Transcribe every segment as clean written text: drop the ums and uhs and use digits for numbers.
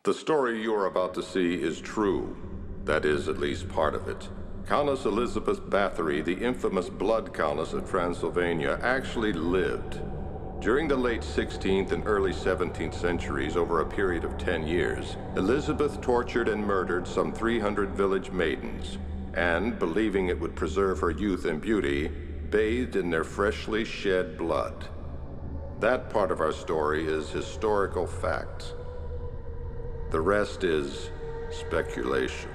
The story you are about to see is true. That is, at least part of it. Countess Elizabeth Bathory, the infamous Blood Countess of Transylvania, actually lived. During the late 16th and early 17th centuries, over a period of 10 years, Elizabeth tortured and murdered some 300 village maidens, and, believing it would preserve her youth and beauty, bathed in their freshly shed blood. That part of our story is historical fact. The rest is speculation.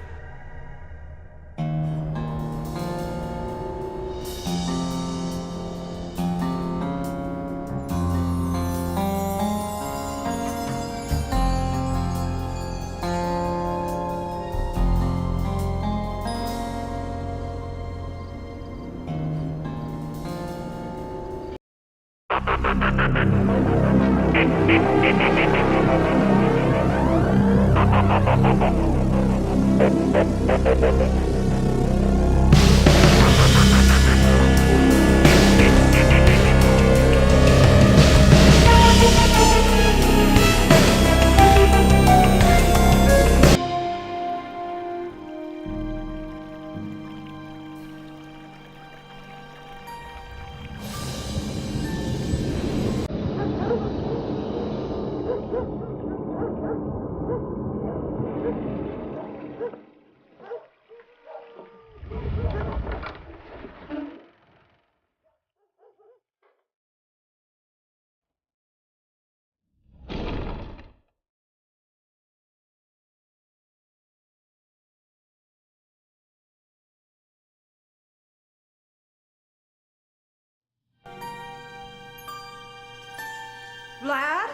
Vlad?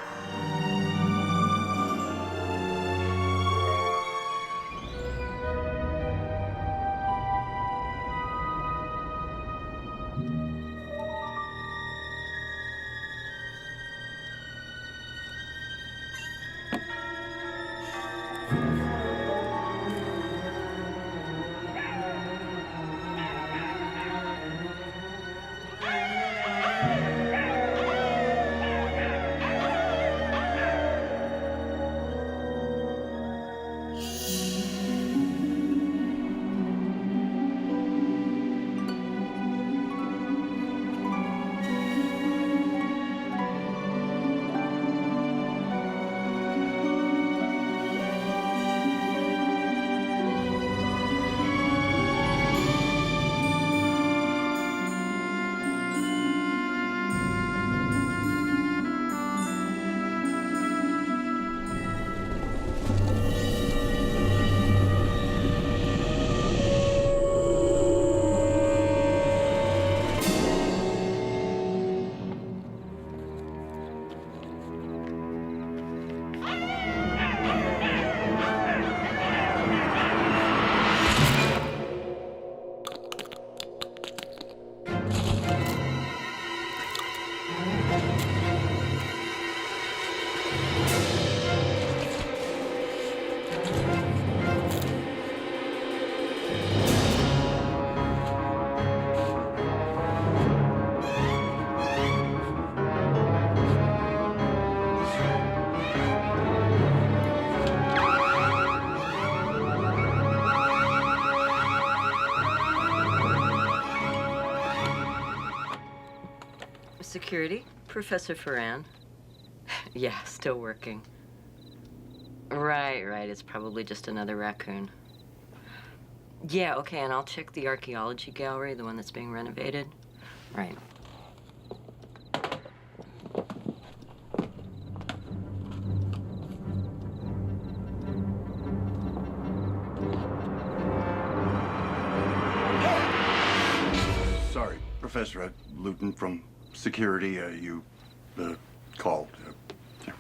Security, Professor Ferran. Yeah, still working. Right, it's probably just another raccoon. Yeah, okay, and I'll check the archaeology gallery, the one that's being renovated. Right. Sorry, Professor Luton from security, you called. Yeah.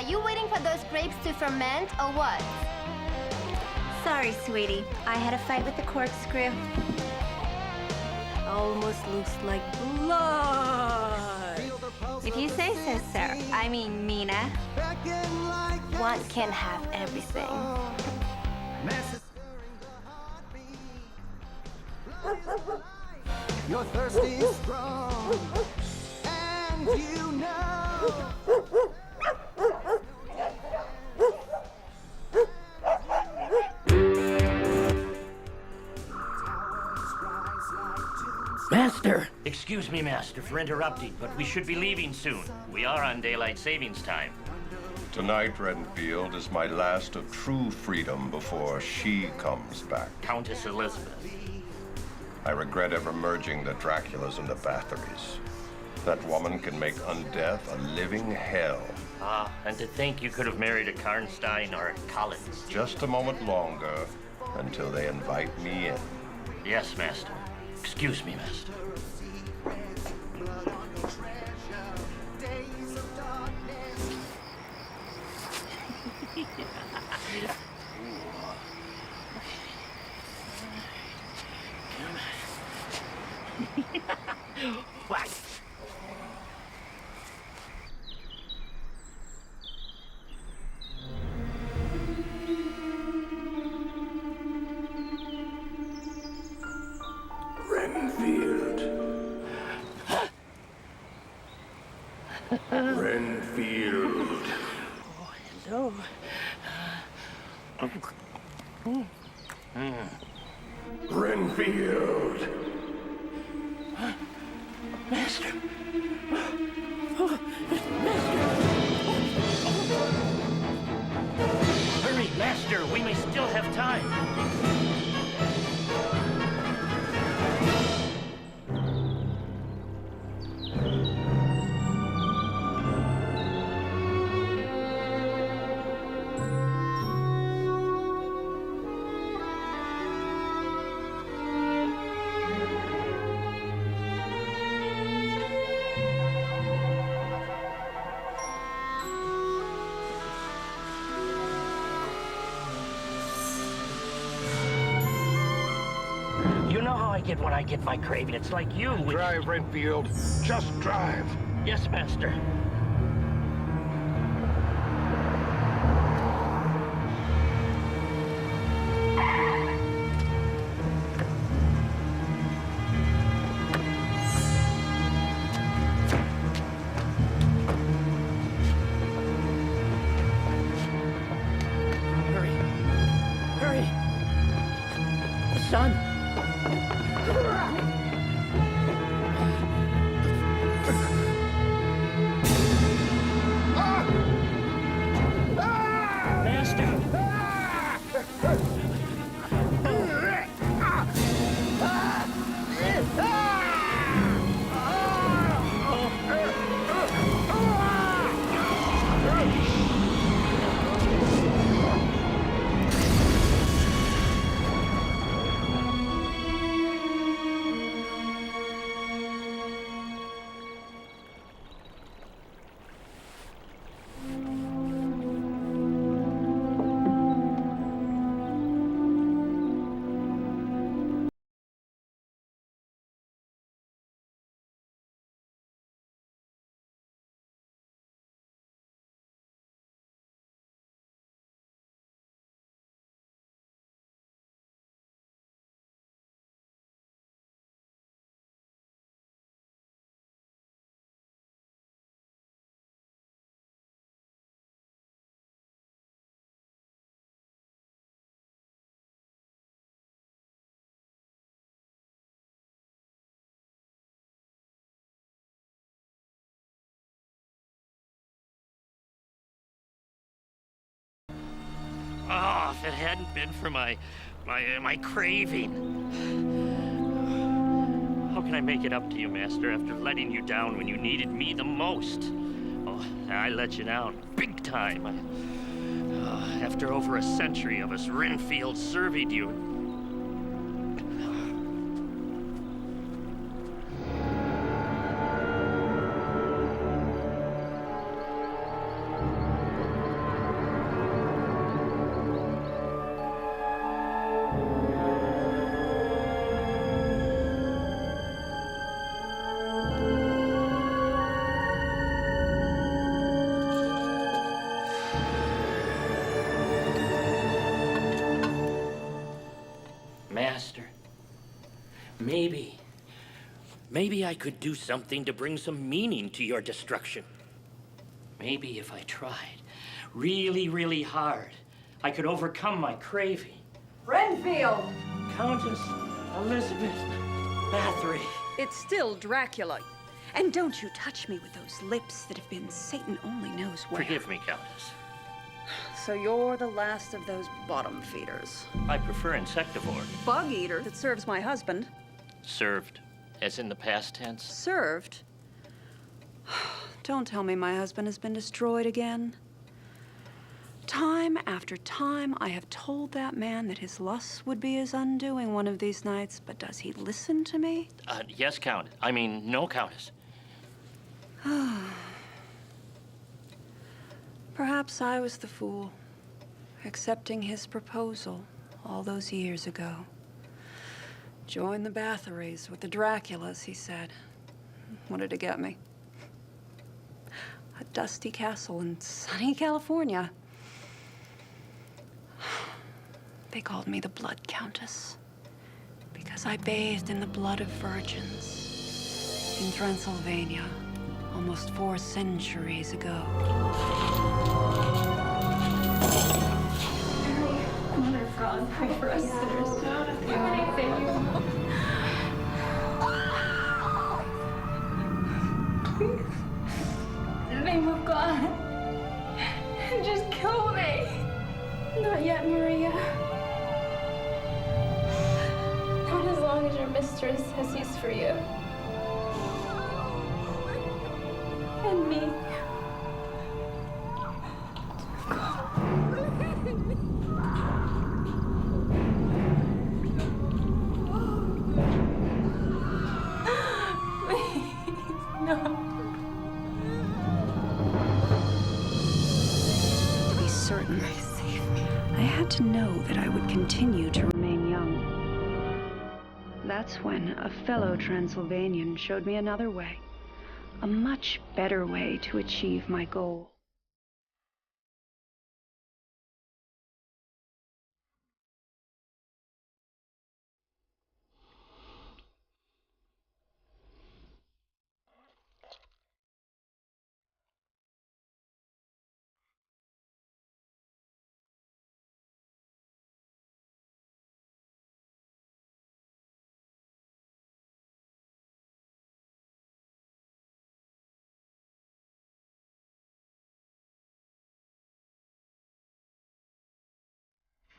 you waiting for those grapes to ferment or what? Sorry, sweetie. I had a fight with the corkscrew. Almost looks like blood. If you say so, sir. I mean, Mina. One can have everything. You're thirsty, strong, and you know. Master! Excuse me, Master, for interrupting, but we should be leaving soon. We are on daylight savings time. Tonight, Renfield, is my last of true freedom before she comes back. Countess Elizabeth. I regret ever merging the Draculas and the Bathorys. That woman can make undeath a living hell. Ah, and to think you could have married a Karnstein or a Collins. Just a moment longer until they invite me in. Yes, Master. Excuse me, Master. What? Renfield. Renfield. Hello. Renfield. Master. Hurry, Master. We may still have time. You know how I get when I get my craving. It's like you. Drive, Renfield. Just drive. Yes, Master. Hurry. Hurry. The sun. Oh, if it hadn't been for my craving. How can I make it up to you, Master, after letting you down when you needed me the most? Oh, I let you down big time. After over a century of us Renfield serving you. Maybe I could do something to bring some meaning to your destruction. Maybe if I tried really, really hard, I could overcome my craving. Renfield! Countess Elizabeth Bathory. It's still Dracula. And don't you touch me with those lips that have been Satan only knows where. Forgive me, Countess. So you're the last of those bottom feeders. I prefer insectivore. Bug eater that serves my husband. Served, as in the past tense. Served? Don't tell me my husband has been destroyed again. Time after time, I have told that man that his lusts would be his undoing one of these nights, but does he listen to me? Yes, Count. I mean, no, Countess. Perhaps I was the fool, accepting his proposal all those years ago. Join the Bathorys with the Draculas, he said. Wanted to get me. A dusty castle in sunny California. They called me the Blood Countess because I bathed in the blood of virgins in Transylvania almost 4 centuries ago. Mary, Mother of God, pray for us sinners. Please, in the name of God, just kill me. Not yet, Maria. Not as long as your mistress has used for you. And me. Please, no. To be certain, I had to know that I would continue to remain young. That's when a fellow Transylvanian showed me another way, a much better way to achieve my goal.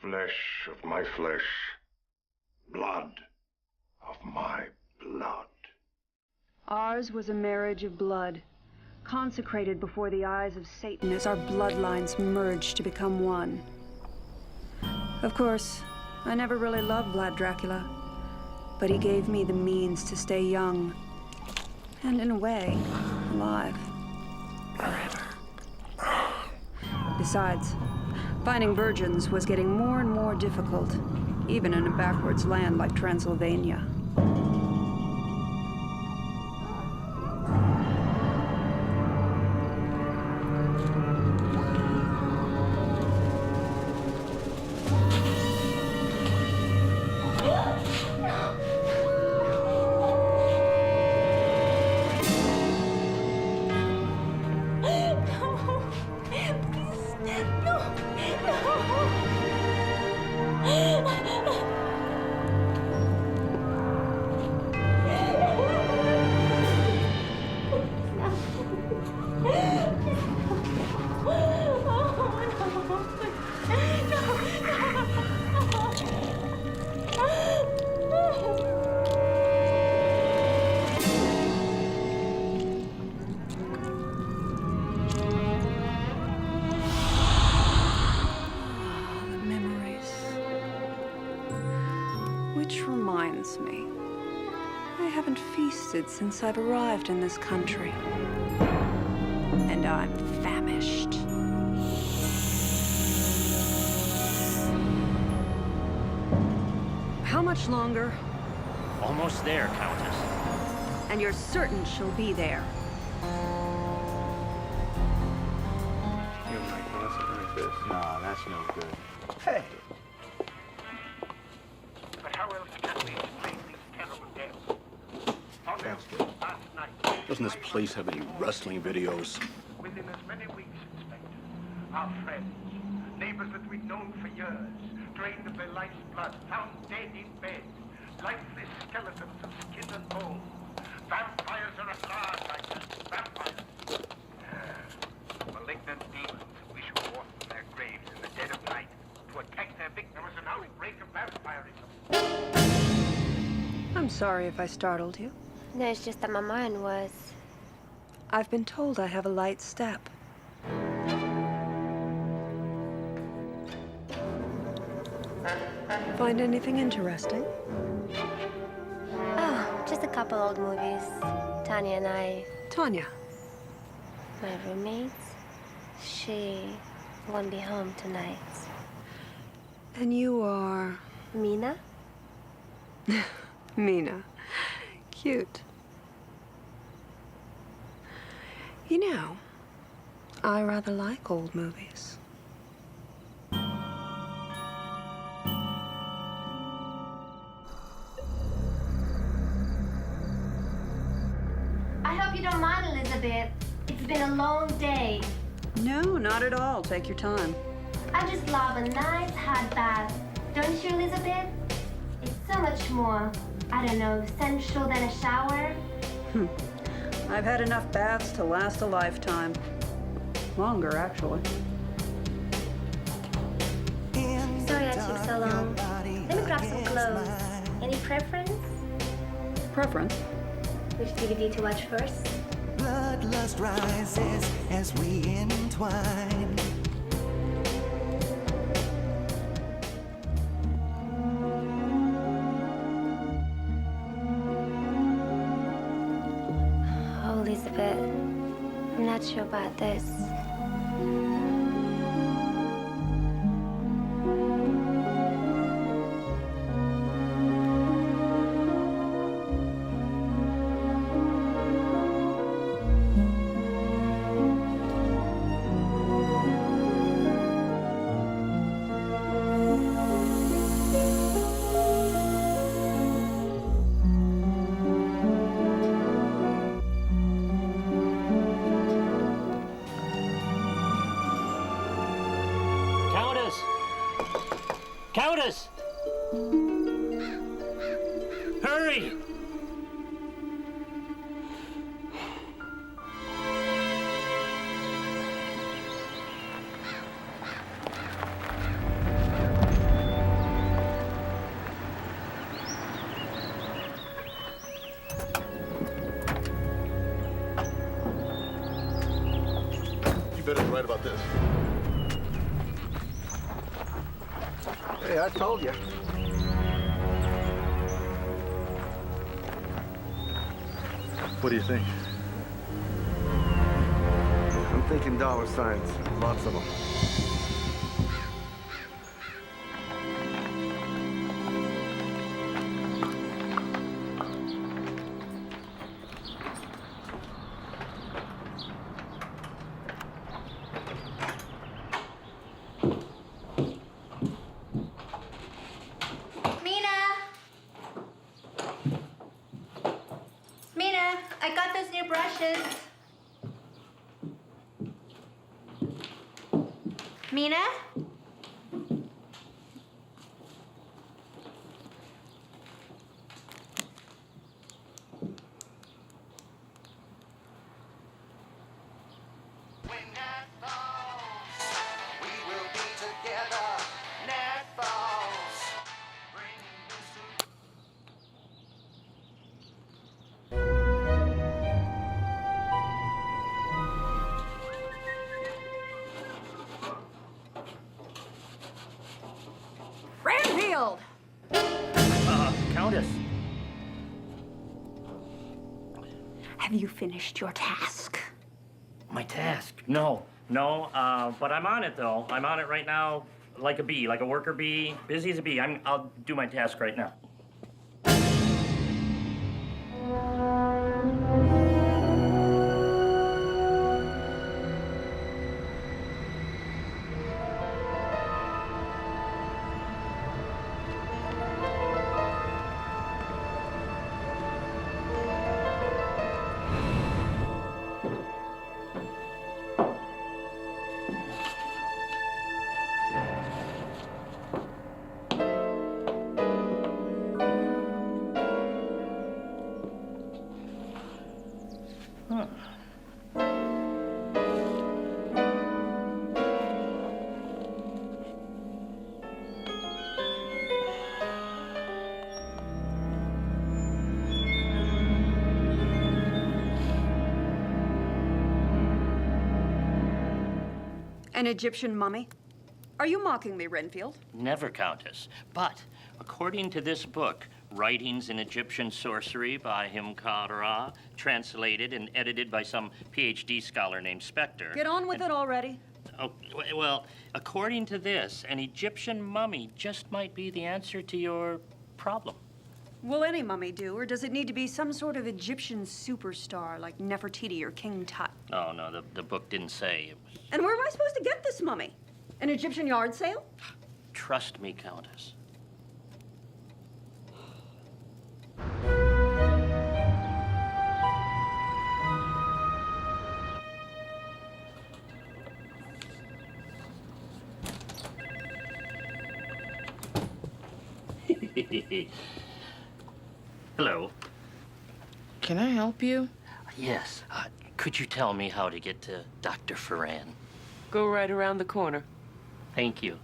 Flesh of my flesh, blood of my blood. Ours was a marriage of blood, consecrated before the eyes of Satan as our bloodlines merged to become one. Of course, I never really loved Vlad Dracula, but he gave me the means to stay young, and in a way, alive. Forever. Besides, finding virgins was getting more and more difficult, even in a backwards land like Transylvania. Since I've arrived in this country. And I'm famished. How much longer? Almost there, Countess. And you're certain she'll be there? You're making us like this. Nah, that's no good. Hey! But how else can we explain these terrible days? Doesn't this place have any wrestling videos? Within as many weeks, Inspector, our friends, neighbors that we've known for years, drained of their life's blood, found dead in bed, lifeless skeletons of skin and bone. Vampires are at large, I tell you, vampires. Malignant demons who issue forth from their graves in the dead of night to attack their victims. There was an outbreak of vampirism. I'm sorry if I startled you. No, it's just that my mind was. I've been told I have a light step. Find anything interesting? Oh, just a couple old movies. Tanya and I. Tanya. My roommate. She won't be home tonight. And you are? Mina? Mina. Cute. You know, I rather like old movies. I hope you don't mind, Elizabeth. It's been a long day. No, not at all. Take your time. I just love a nice hot bath. Don't you, Elizabeth? It's so much more, I don't know, sensual than a shower. I've had enough baths to last a lifetime. Longer, actually. Sorry I took so long. Let me grab some clothes. Any preference? Preference? Which DVD to watch first? Bloodlust rises as we entwine. Oh, Elizabeth, I'm not sure about this. Countess! Hurry! You better write about this. Hey, I told you. What do you think? I'm thinking dollar signs. Lots of them. I got those new brushes. Mina? Countess. Have you finished your task? My task? No, but I'm on it though. I'm on it right now, like a bee, like a worker bee, busy as a bee. I'll do my task right now. An Egyptian mummy? Are you mocking me, Renfield? Never, Countess. But according to this book, Writings in Egyptian Sorcery by Himkara, translated and edited by some PhD scholar named Spector. Get on with it already. Oh, well, according to this, an Egyptian mummy just might be the answer to your problem. Will any mummy do, or does it need to be some sort of Egyptian superstar like Nefertiti or King Tut? Oh, no, the book didn't say. It was... And where am I supposed to get this mummy? An Egyptian yard sale? Trust me, Countess. Hello. Can I help you? Yes. Could you tell me how to get to Dr. Ferran? Go right around the corner. Thank you.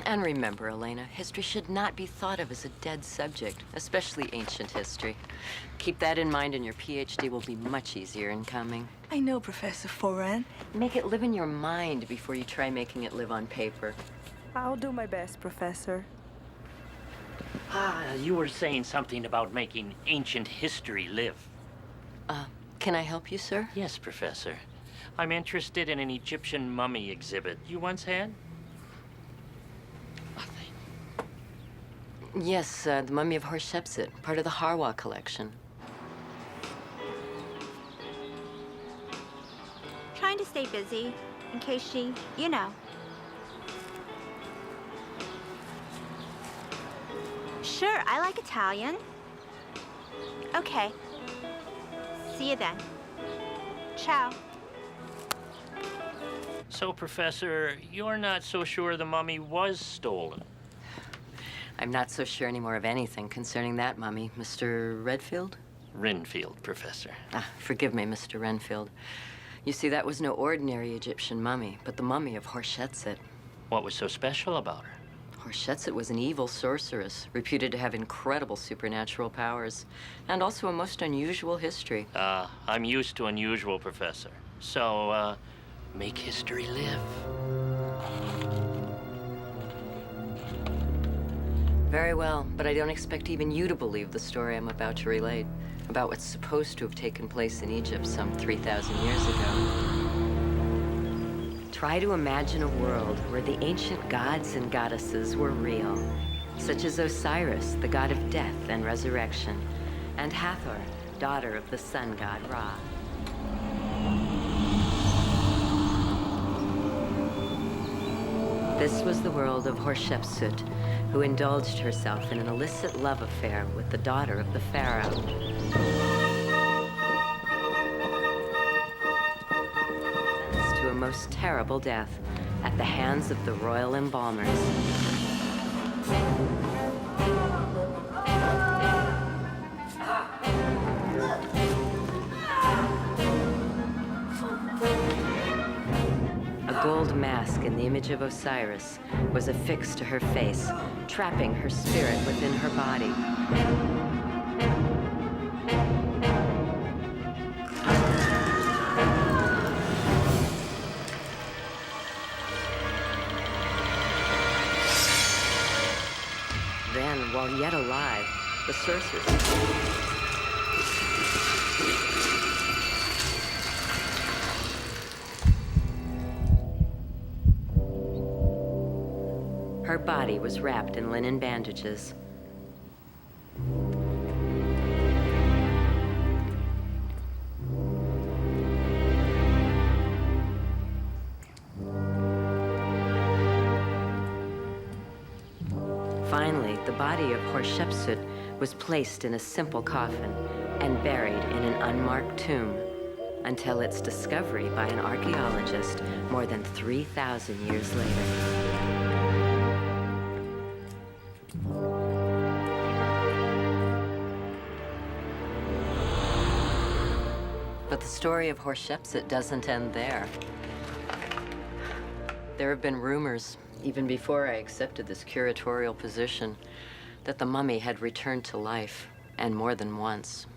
And remember, Elena, history should not be thought of as a dead subject, especially ancient history. Keep that in mind and your PhD will be much easier in coming. I know, Professor Ferran. Make it live in your mind before you try making it live on paper. I'll do my best, Professor. You were saying something about making ancient history live. Can I help you, sir? Yes, Professor. I'm interested in an Egyptian mummy exhibit you once had. Yes, the mummy of Hatshepsut, part of the Harwa collection. Trying to stay busy, in case she, you know. Sure, I like Italian. Okay. See you then. Ciao. So, Professor, you're not so sure the mummy was stolen? I'm not so sure anymore of anything concerning that mummy. Mr. Redfield? Renfield, Professor. Forgive me, Mr. Renfield. You see, that was no ordinary Egyptian mummy, but the mummy of Hatshepsut. What was so special about her? Hatshepsut was an evil sorceress, reputed to have incredible supernatural powers, and also a most unusual history. I'm used to unusual, Professor. So, make history live. Very well, but I don't expect even you to believe the story I'm about to relate, about what's supposed to have taken place in Egypt some 3,000 years ago. Try to imagine a world where the ancient gods and goddesses were real, such as Osiris, the god of death and resurrection, and Hathor, daughter of the sun god Ra. This was the world of Hatshepsut, who indulged herself in an illicit love affair with the daughter of the pharaoh. Sentenced to a most terrible death at the hands of the royal embalmers. A gold mask in the image of Osiris was affixed to her face, trapping her spirit within her body. Then, while yet alive, the sorceress... Her body was wrapped in linen bandages. Finally, the body of Hatshepsut was placed in a simple coffin and buried in an unmarked tomb until its discovery by an archaeologist more than 3,000 years later. But the story of Hatshepsut doesn't end there. There have been rumors, even before I accepted this curatorial position, that the mummy had returned to life, and more than once.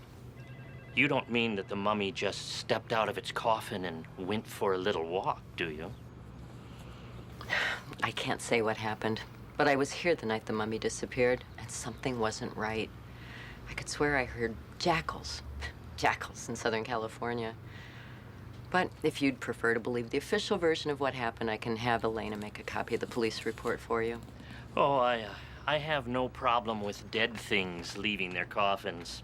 You don't mean that the mummy just stepped out of its coffin and went for a little walk, do you? I can't say what happened, but I was here the night the mummy disappeared, and something wasn't right. I could swear I heard jackals. Jackals in Southern California. But if you'd prefer to believe the official version of what happened, I can have Elena make a copy of the police report for you. Oh, I have no problem with dead things leaving their coffins.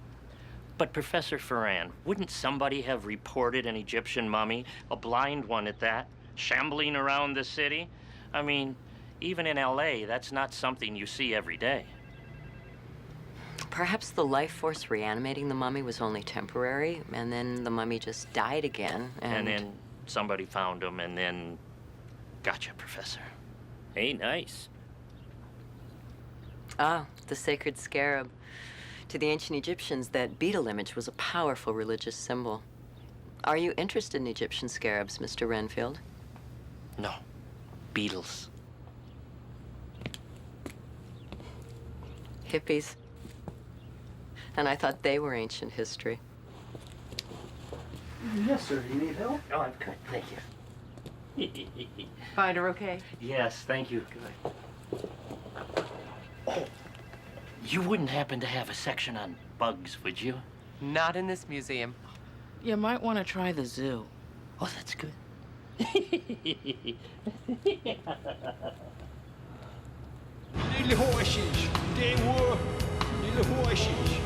But Professor Ferran, wouldn't somebody have reported an Egyptian mummy, a blind one at that, shambling around the city? I mean, even in LA, that's not something you see every day. Perhaps the life force reanimating the mummy was only temporary, and then the mummy just died again, And then somebody found him, and then... Gotcha, Professor. Hey, nice. Ah, the sacred scarab. To the ancient Egyptians, that beetle image was a powerful religious symbol. Are you interested in Egyptian scarabs, Mr. Renfield? No. Beetles. Hippies. And I thought they were ancient history. Yes, sir. Do you need help? Oh, I'm good. Thank you. Find her okay? Yes, thank you. Good. Oh, you wouldn't happen to have a section on bugs, would you? Not in this museum. You might want to try the zoo. Oh, that's good. Little horses, they were little horses.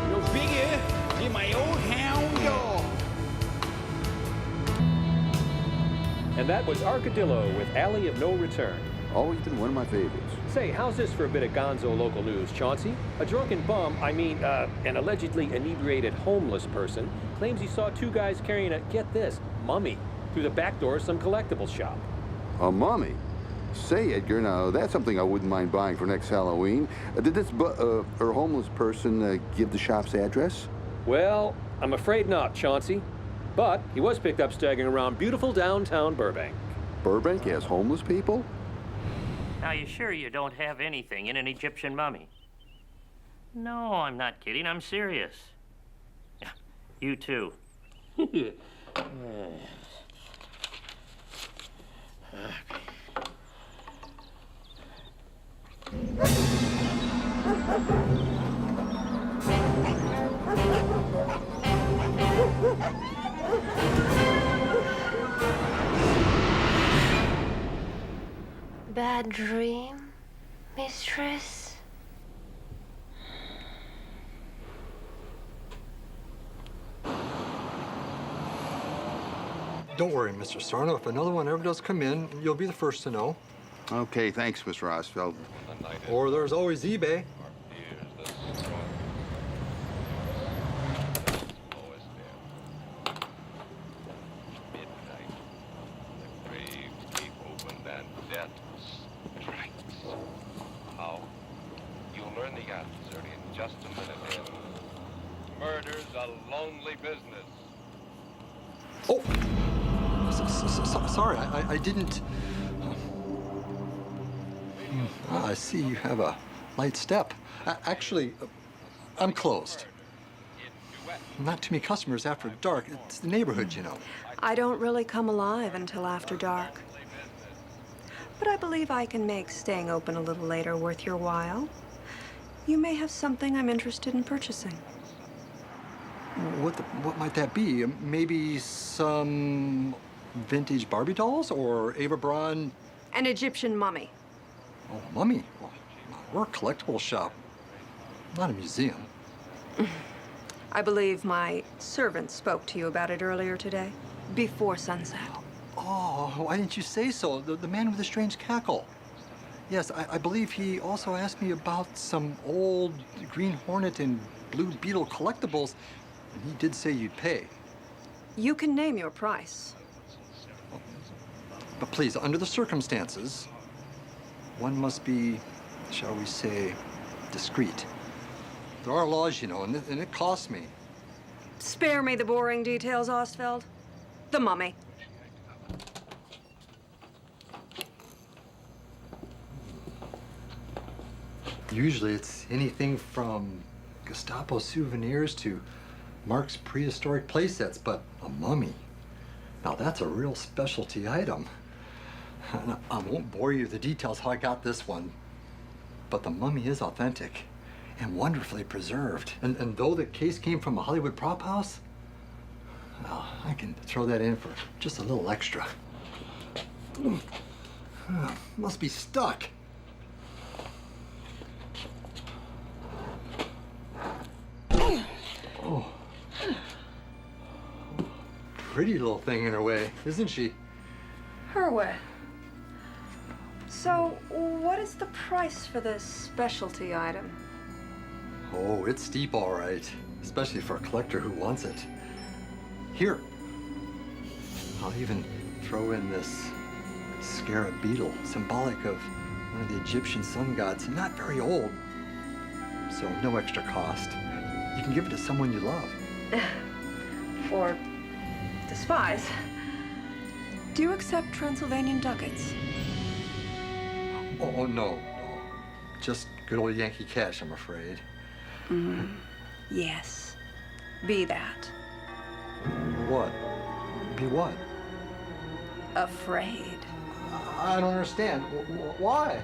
No bigger than my old hound dog. And that was Arcadillo with Alley of No Return. Always been one of my favorites. Say, how's this for a bit of gonzo local news, Chauncey? A drunken bum, an allegedly inebriated homeless person, claims he saw two guys carrying a, get this, mummy, through the back door of some collectibles shop. A mummy? Say, Edgar, now that's something I wouldn't mind buying for next Halloween. Did this homeless person give the shop's address? Well, I'm afraid not, Chauncey. But he was picked up staggering around beautiful downtown Burbank. Burbank has homeless people? Now, you sure you don't have anything in an Egyptian mummy? No, I'm not kidding. I'm serious. Yeah, you too. Bad dream, mistress? Don't worry, Mr. Sarno. If another one ever does come in, you'll be the first to know. Okay, thanks, Mr. Osfeld. Or there's always eBay. Just a minute in. Murder's a lonely business. Oh! Sorry, I didn't... I see you have a light step. Actually, I'm closed. Not too many customers after dark. It's the neighborhood, you know. I don't really come alive until after dark. But I believe I can make staying open a little later worth your while. You may have something I'm interested in purchasing. What might that be? Maybe some vintage Barbie dolls or Ava Braun? An Egyptian mummy. Oh, mummy? Well, we're a collectible shop, not a museum. I believe my servant spoke to you about it earlier today, before sunset. Oh, why didn't you say so? The man with the strange cackle. Yes, I believe he also asked me about some old Green Hornet and Blue Beetle collectibles, and he did say you'd pay. You can name your price. But please, under the circumstances, one must be, shall we say, discreet. There are laws, you know, and it costs me. Spare me the boring details, Ostfeld. The mummy. Usually it's anything from Gestapo souvenirs to Mark's prehistoric playsets, but a mummy. Now that's a real specialty item. And I won't bore you with the details how I got this one, but the mummy is authentic and wonderfully preserved. And though the case came from a Hollywood prop house, well, I can throw that in for just a little extra. Must be stuck. Oh. Pretty little thing in her way, isn't she? Her way. So, what is the price for this specialty item? Oh, it's steep, all right. Especially for a collector who wants it. Here. I'll even throw in this Scarab beetle, symbolic of one of the Egyptian sun gods, not very old. So no extra cost. You can give it to someone you love. Or despise. Do you accept Transylvanian ducats? Oh, no. Just good old Yankee cash, I'm afraid. Yes. Be that. What? Be what? Afraid. I don't understand. Why?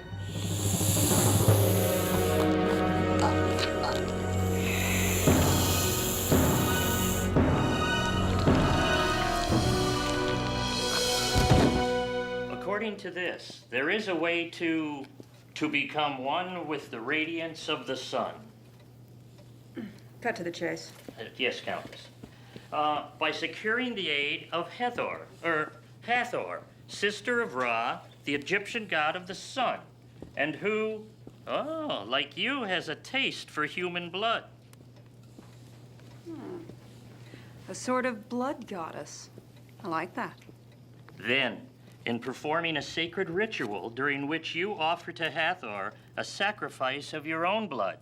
According to this, there is a way to become one with the radiance of the sun. Cut to the chase. Yes, Countess. By securing the aid of Hathor, sister of Ra, the Egyptian god of the sun, and who, like you, has a taste for human blood. A sort of blood goddess. I like that. Then, in performing a sacred ritual during which you offer to Hathor a sacrifice of your own blood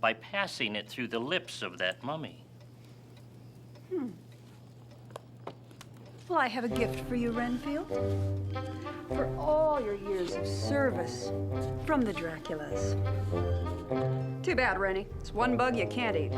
by passing it through the lips of that mummy. Well, I have a gift for you, Renfield. For all your years of service from the Draculas. Too bad, Rennie. It's one bug you can't eat.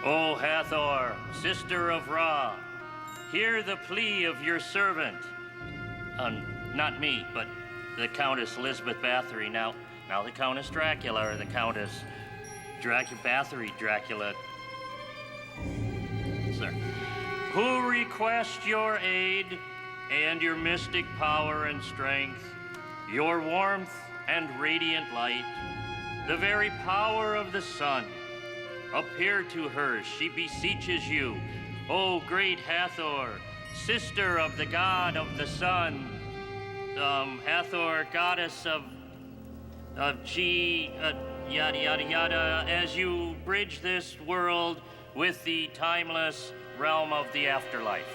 O Hathor, sister of Ra, hear the plea of your servant. Not me, but the Countess Elizabeth Bathory. Now the Countess Dracula, or the Countess Bathory Dracula. Sir. Who request your aid and your mystic power and strength, your warmth and radiant light, the very power of the sun. Appear to her, she beseeches you, O great Hathor, sister of the god of the sun, Hathor, goddess of yada yada yada, as you bridge this world with the timeless realm of the afterlife.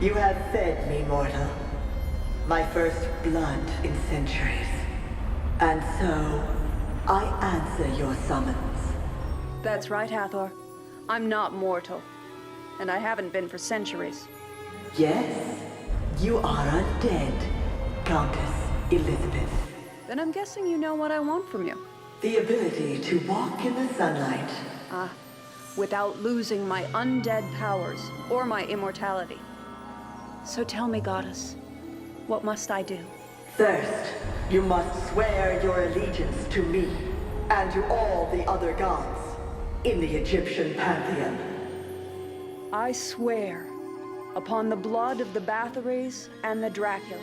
You have fed me, mortal, my first blood in centuries. And so, I answer your summons. That's right, Hathor. I'm not mortal. And I haven't been for centuries. Yes, you are undead, Countess Elizabeth. Then I'm guessing you know what I want from you. The ability to walk in the sunlight. Without losing my undead powers or my immortality. So tell me, goddess, what must I do? First, you must swear your allegiance to me and to all the other gods in the Egyptian pantheon. I swear upon the blood of the Bathorys and the Draculas.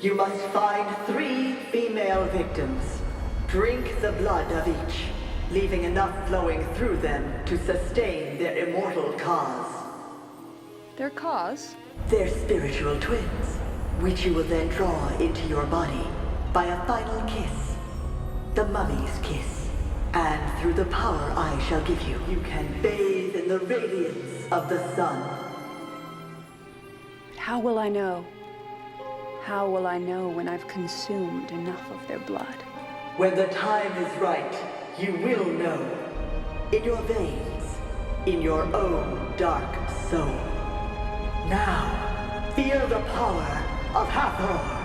You must find 3 female victims. Drink the blood of each, leaving enough flowing through them to sustain their immortal cause. Their cause? They're spiritual twins, which you will then draw into your body by a final kiss, the mummie's kiss. And through the power I shall give you, you can bathe in the radiance of the sun. How will I know? How will I know when I've consumed enough of their blood? When the time is right, you will know. In your veins, in your own dark soul. Now, feel the power of Hathor.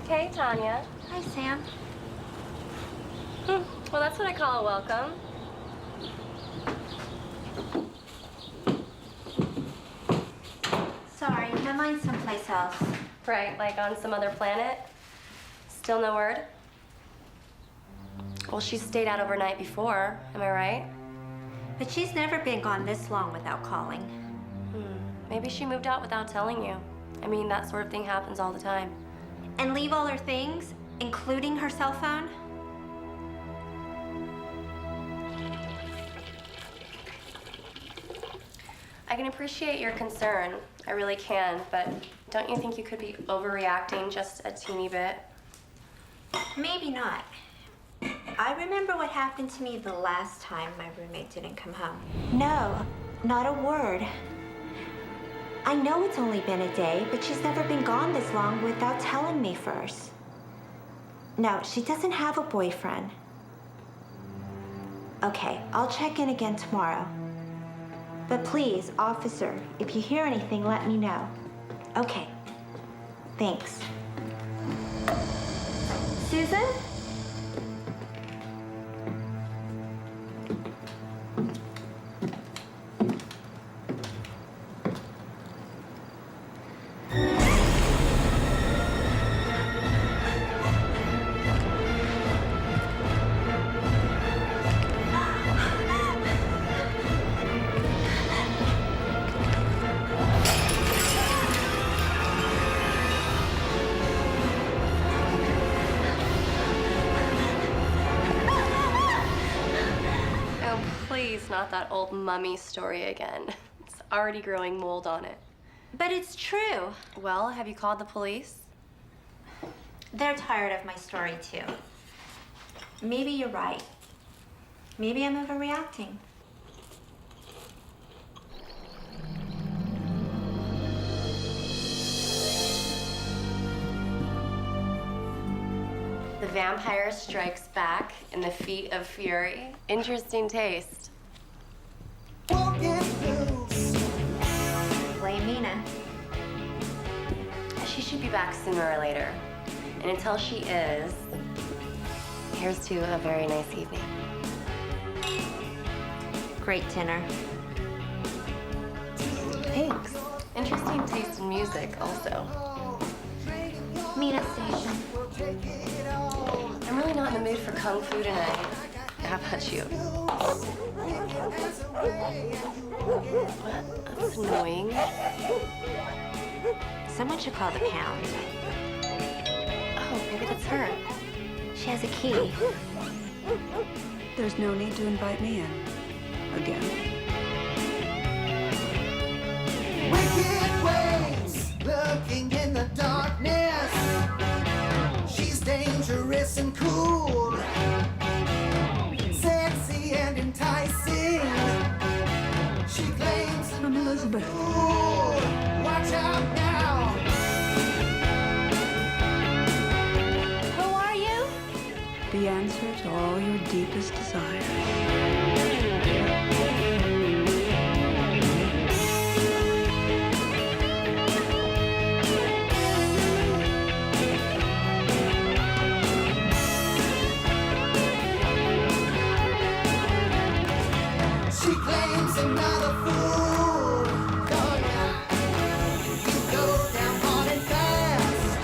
Hey, Tanya. Hi, Sam. Well, that's what I call a welcome. Sorry, my mind's someplace else. Right, like on some other planet? Still no word? Well, she stayed out overnight before, am I right? But she's never been gone this long without calling. Maybe she moved out without telling you. I mean, that sort of thing happens all the time. And leave all her things, including her cell phone? I can appreciate your concern. I really can, but don't you think you could be overreacting just a teeny bit? Maybe not. I remember what happened to me the last time my roommate didn't come home. No, not a word. I know it's only been a day, but she's never been gone this long without telling me first. No, she doesn't have a boyfriend. Okay, I'll check in again tomorrow. But please, officer, if you hear anything, let me know. Okay. Thanks. Susan? Please, not that old mummy story again. It's already growing mold on it. But it's true. Well, have you called the police? They're tired of my story, too. Maybe you're right. Maybe I'm overreacting. The vampire strikes back in the feet of fury. Interesting taste. Blame Mina. She should be back sooner or later. And until she is, here's to a very nice evening. Great dinner. Thanks. Interesting taste in music, also. Mina Station. I'm really not in the mood for kung fu tonight. How about you? What? That's annoying. Someone should call the pound. Oh, maybe that's her. She has a key. There's no need to invite me in. Again. Wicked ways, lurking in the darkness. She's dangerous and cool, sexy and enticing. She claims I'm Elizabeth. cool. Watch out now. Who are you? The answer to all your deepest desires. She claims another fool. Oh, yeah. You go down hard and fast.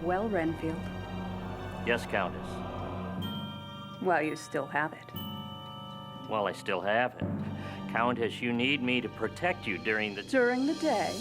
Well, Renfield, Yes, Countess. while you still have it. Well, I still have it. Countess, you need me to protect you during the... During the day.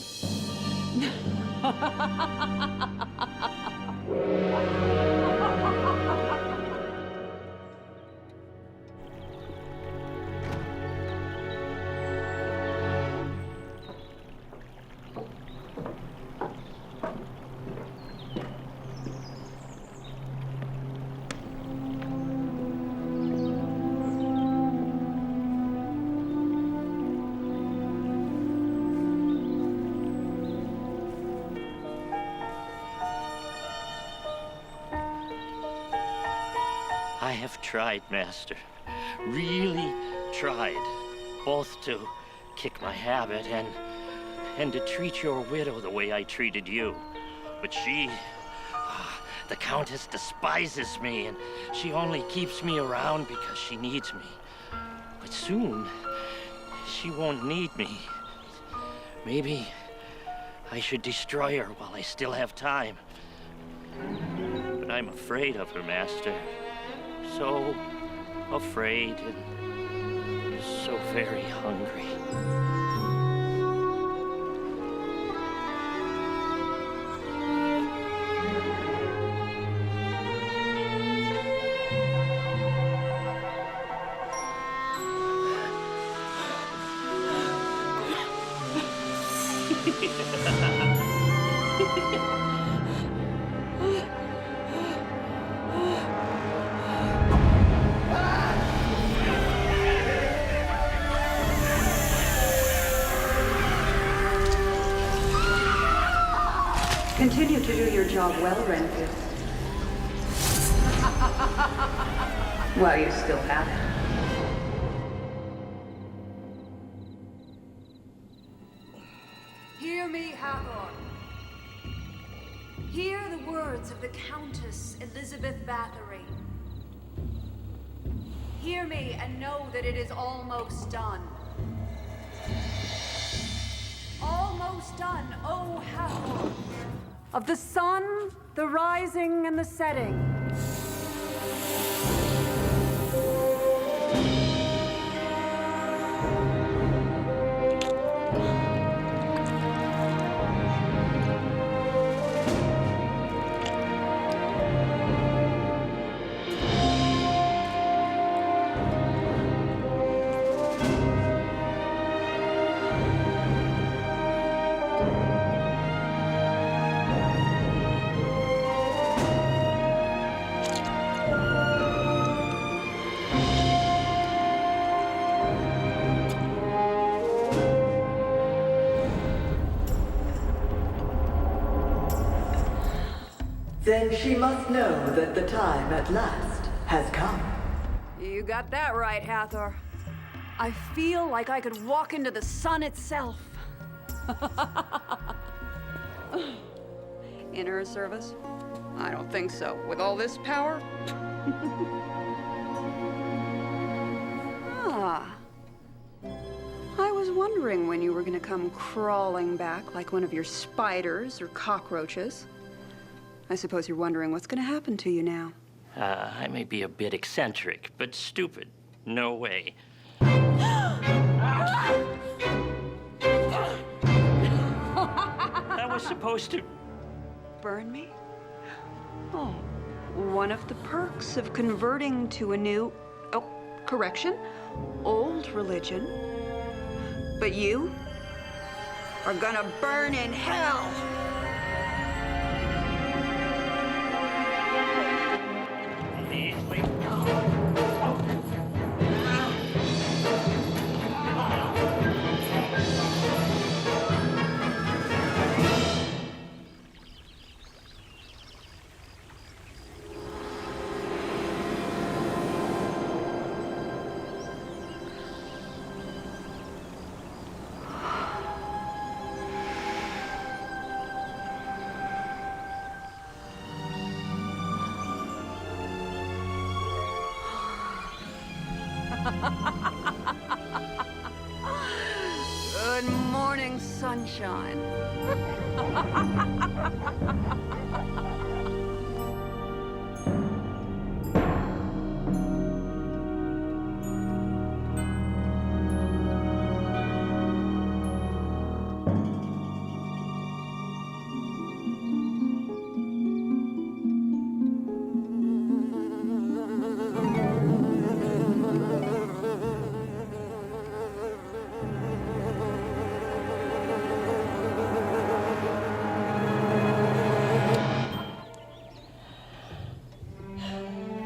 I have tried, Master. Really tried. Both to kick my habit and to treat your widow the way I treated you. But she, the Countess, despises me, and she only keeps me around because she needs me. But soon, she won't need me. Maybe I should destroy her while I still have time. But I'm afraid of her, Master. So afraid and so very hungry. Continue to do your job well, Renfield. While you still have it. Hear me, Hathor. Hear the words of the Countess Elizabeth Bathory. Hear me and know that it is almost done. Almost done, O Hathor. Of the sun, the rising and the setting. Then she must know that the time at last has come. You got that right, Hathor. I feel like I could walk into the sun itself. In her service? I don't think so. With all this power? Ah. I was wondering when you were gonna come crawling back like one of your spiders or cockroaches. I suppose you're wondering what's gonna happen to you now. I may be a bit eccentric, but stupid. No way. That was supposed to... Burn me? Oh, one of the perks of converting to a new, oh, correction, old religion. But you are gonna burn in hell. Good morning, sunshine.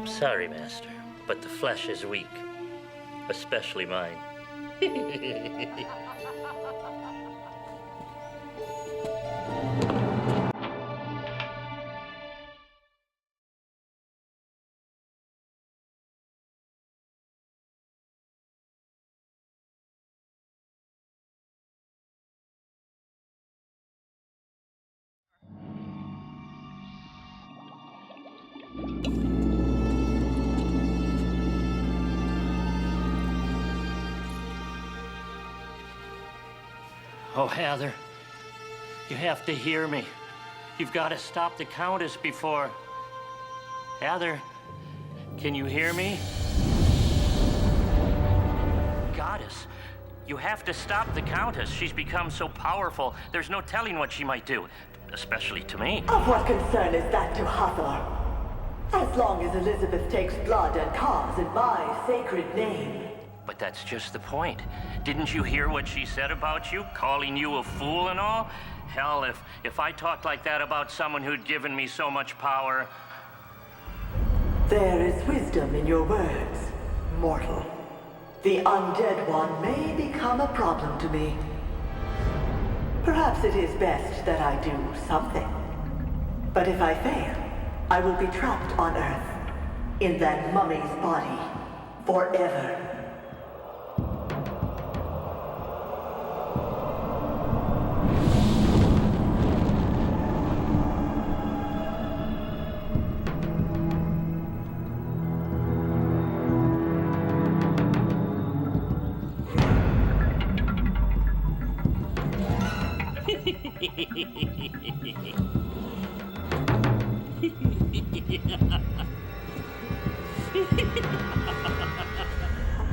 Sorry, Master, but the flesh is weak. Especially mine. Oh, Heather, you have to hear me. You've got to stop the Countess before... Heather, can you hear me? Goddess, you have to stop the Countess. She's become so powerful, there's no telling what she might do, especially to me. Of what concern is that to Hathor? As long as Elizabeth takes blood and cause in my sacred name. But that's just the point. Didn't you hear what she said about you, calling you a fool and all? Hell, if I talked like that about someone who'd given me so much power... There is wisdom in your words, mortal. The undead one may become a problem to me. Perhaps it is best that I do something. But if I fail, I will be trapped on Earth, in that mummy's body, forever.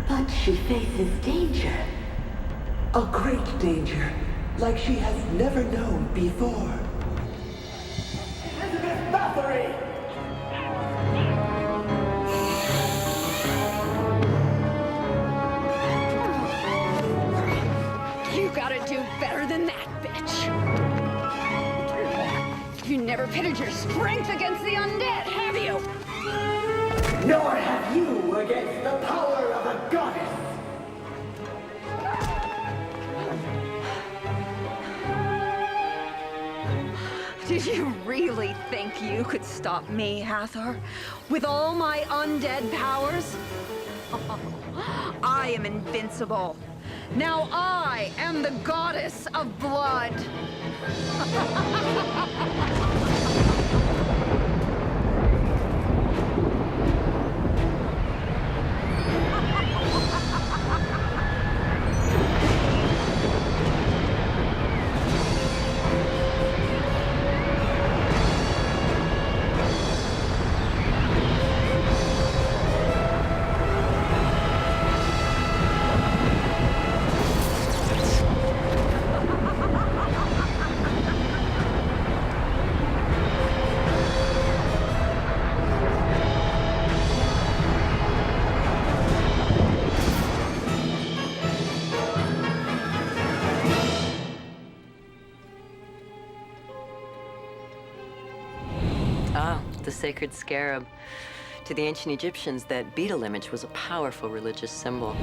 But she faces danger. A great danger, like she has never known before. Elizabeth Bathory! You gotta do better than that, bitch. You never pitted your strength against the undead, have you? Nor have you against the power of a goddess. Did you really really think you could stop me, Hathor? With all my undead powers? I am invincible. Now I am the goddess of blood. The sacred scarab. To the ancient Egyptians, that beetle image was a powerful religious symbol.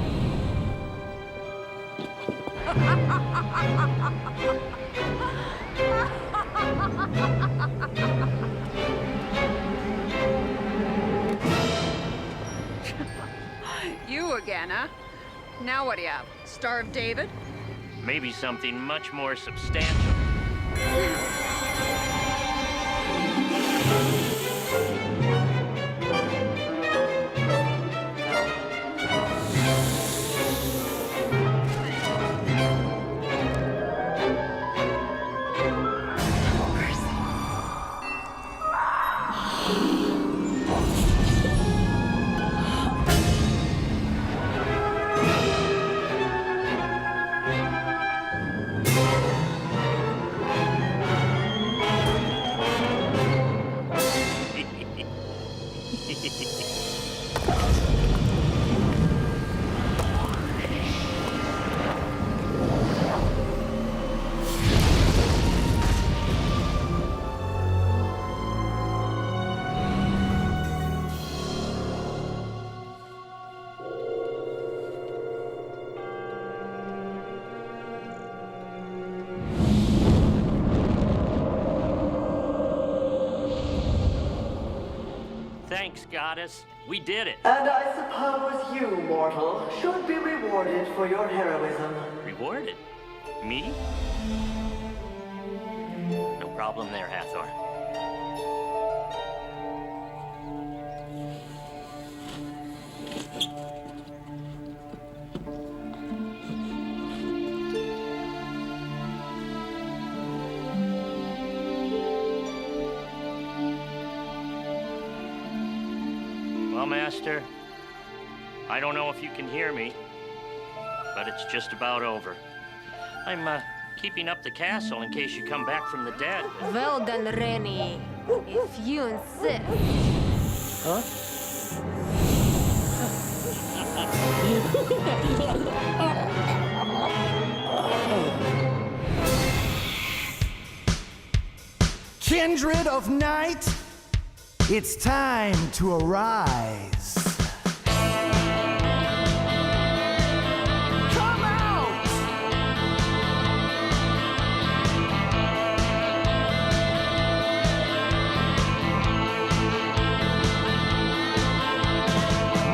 You again, huh? Now what do you have? Star of David? Maybe something much more substantial. Thanks, goddess. We did it. And I suppose you, mortal, should be rewarded for your heroism. Rewarded? Me? No problem there, Hathor. Well, Master, I don't know if you can hear me, but it's just about over. I'm keeping up the castle in case you come back from the dead. Well done, Rennie. If you insist. Huh? Kindred of night, it's time to arise. Come out!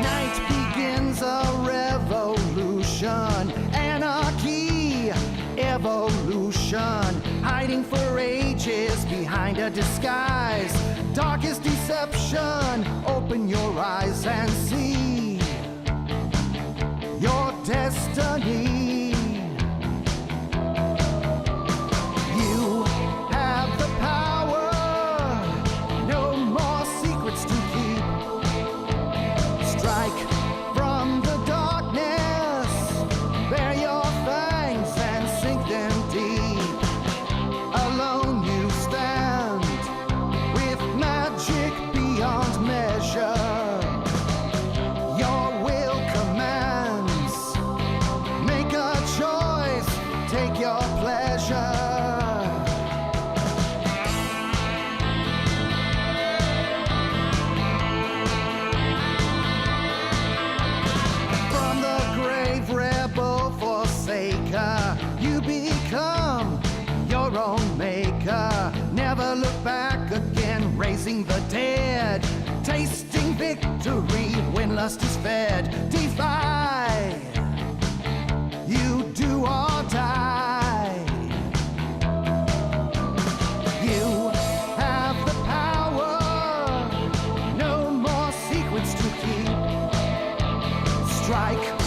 Night begins a revolution, anarchy, evolution, hiding for ages behind a disguise. Darkest deception, open your eyes and see your destiny. You have the power, no more secrets to keep. Strike from the darkness, bare your fangs and sink them deep. Alone you stand, with magic beyond measure. raising the dead, tasting victory when lust is fed. Defy, you do or die. You have the power, no more secrets to keep. Strike